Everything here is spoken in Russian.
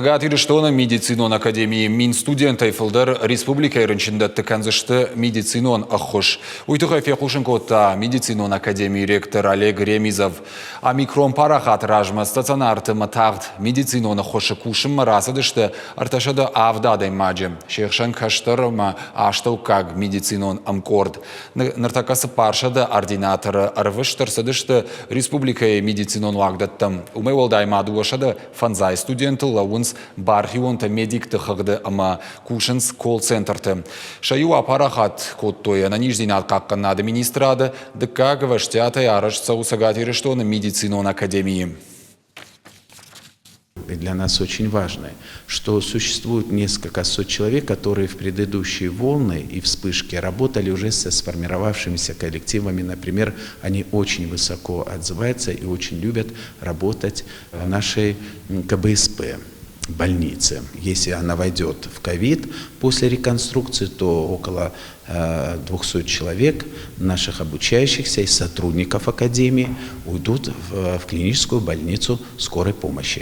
Гатириштона медицинон академии мин студент айфылдар республика ирынчында тыканзышты медицинон ахуш. Уйтуха фехушенкота медицинон академии ректор Олег Ремизов. Омикрон парахат ражма стационарты матагд медицинон ахуши кушым расадышты арташада авдадай маджи. Шехшан каштарма аштау как медицинон амкорд. Нартакасы паршада ординатора арвыштарсадышты республика медицинон вагдаттам. Умевалдай мадуашада фанзай студенты лаунс бархионта медик тыхыгды ама кушынс колл-центрты. Шаю апарахат коттоя на ниждинат каккан администрада дыка гваштята ярышца усагатириштона медицинон академии. И для нас очень важно, что существует несколько сот человек, которые в предыдущие волны и вспышки работали уже со сформировавшимися коллективами. Например, они очень высоко отзываются и очень любят работать в нашей КБСП. Больнице. Если она войдет в ковид после реконструкции, то около 200 человек наших обучающихся и сотрудников академии уйдут в клиническую больницу скорой помощи.